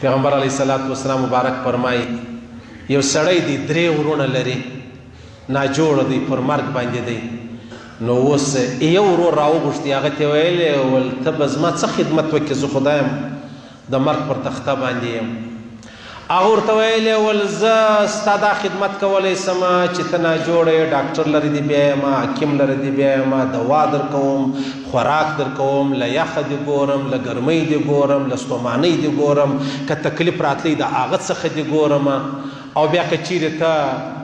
پیغمبر علیه الصلاۃ والسلام مبارک فرمایي یو سړی دی 3 ورونه لري ناجوړ دی پر مرګ باندې دی نو اوس یو ورور راوغوښتي هغه ته ویلې ول ته به زما څه خدمت وکړې زه خدایم د مرګ پر تخته باندې یم هغه ورته ویلې ول زه ستا دا خدمت کولی سم چې ته ناجوړه یې ډاکټر لرې دې بیا یم حکیم لرې دې بیا یم دوا در کوم خوراک در کوم له یخه دې ګورم له ګرمۍ دې ګورم له ستومانۍ دې ګورم که تکلیف راتلی د هغه څخه دې ګورم او بیا که چیرې ته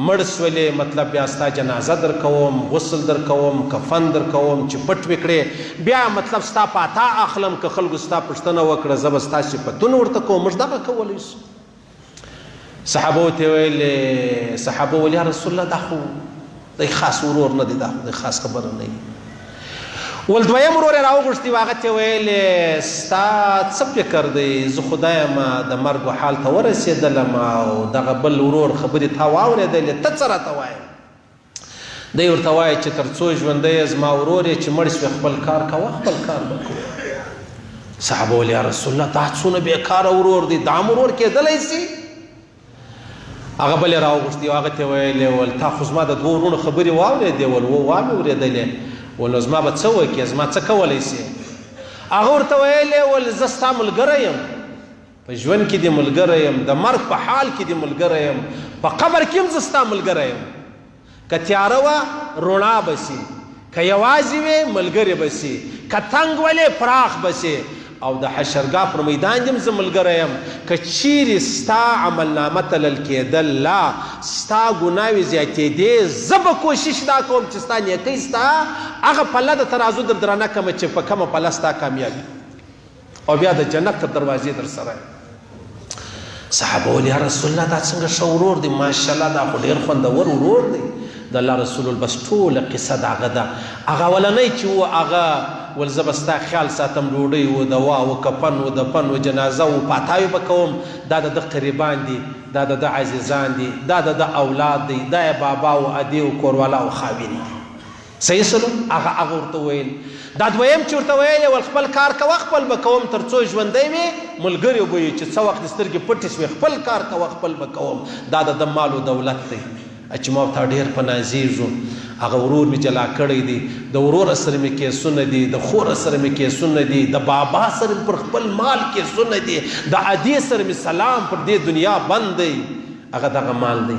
مړ سولې مطلب بیا ستا جنازه در کوم غسل در کوم کفن در کوم چې پټ وکړې بیا مطلب ستا پاتا اخلم که خلکو ستا پوښتنه وکړه زه به ستا صفتونه ورته کوم موږ دغه کولی شو صحابه ورته ویلې صحابه ویل یا رسول الله دا خو دی خاص ورور نه دی دا خو دی خاص خبره نه ول دویم ورور یې راوغوښتي هغه ته ویلې ستا څه فکر دی زه خدای یم د مرګ حال ته ورسېدلم او دغه بل ورور خبرې تا واورېدلې ته څه راته وایې دی ورته وایي چې تر څو ژوندی یې زما ورور یې چې مړ شوې خپل کار کوه خپل کار به کوه صحابه ویل یا رسول الله دا څونه بېکاره ورور دی دا ورور کېدلی سي هغه بل یې راوغوښتي هغه ته ویلې ول تا خو زما د 2 ورونو خبرې واورېدې ول وامې اورېدلې ول نو زما به څه وکړې زما څه کولی سي هغه ورته ویلې ول زه ستا ملګری یم په ژوند کې دې ملګری یم د مرګ په حال کې دې ملګری یم په قبر کې هم زه ستا ملګری یم که تیاره وه رڼا به سي که یوازې وې ملګری به سي که تنګ ولې پراخ به سي او د حشرګاه پر میدان دې هم زه ملګری یم که چیرې ستا عملنامه تلل کېدل لا ستا ګناوې زیاتېدې زه به کوشش دا کوم چې ستا نیکۍ ستا هغه پله د ترازو در درانه کړمه چې په کومه پله ستا کامیابي او بیا د جنت تر دروازې در سره صحابه ویل یا رسول الله دا څنګه ښه ورور دی ماشاءالله دا خو ډېر خوندور ورور دی د الله رسول بس ټوله قصه د هغه ده هغه اولنی چې و هغه ول زه به ستا خیال ساتم ډوډۍ و دوا و کفن و دفن و جنازه و پاتاوي به کوم دا د ده قریبان دي دا د ده عزیزان دي دا د ده اولاد دی دا یې بابا و ادي و کوروالا و خاوین دي صحیح سلو هغه ورته ویل دا دویم چې ورته ویل ول خپل کار کوه خپل به کوم تر څو ژوندی وي ملګري به وي چې څه وخت سترګې پټې شوې خپل کار کوه خپل به کوم دا د ده مال و دولت دی چې ما ورته ډېر په نازیږو هغه ورور مې جلا کړی دی د ورور سره مې کیسونه دي د خور سره مې کیسونه دي د بابا سره مې پر خپل مال کیسونه دي د ادي سره مې سلام پر دې دنیا بند دی هغه دغه مال دی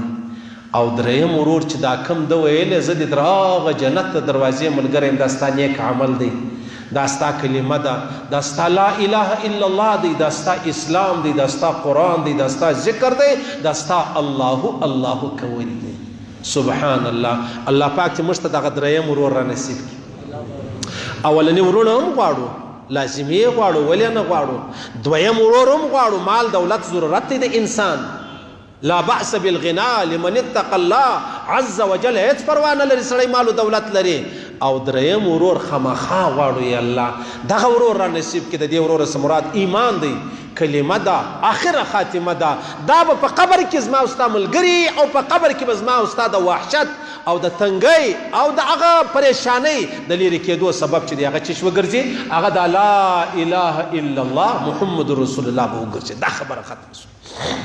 او دریم ورور چې دا کم ده ویلې زه د دراغه جنت د دروازې ملګری یم دا ستا نیک عمل دی دا ستا کلمه ده دا ستا لا اله الا الله دی دا ستا اسلام دی دا ستا قرآن دی دا ستا ذکر دی دا ستا الله الله کول دی سبحان الله الله پاک چې موږ ته دغه دریم ورور را نصیب کړي اولنی ورونه هم غواړو لازمي یې غواړو ولې نه غواړو دویم ورور هم غواړو مال دولت ضرورت دی د انسان لا بأس بالغناء لمن اتقى الله عز وجل هیڅ پروا نه لري سړی مال و دولت لري او دریم ورور خامخا غواړو یا الله دغه ورور را نصیب کړي د دې ورور څخه مراد ایمان دی کلمه ده آخره خاتمه ده دا به په قبر کې زما او ستا ملګري او په قبر کې به زما او ستا د وحشت او د تنګۍ او د هغه پریشانۍ د لرې کېدو سبب چې دی هغه چې وګرځي هغه د لا اله الا الله محمد رسول الله به وګرځي دا خبره ختمه شوه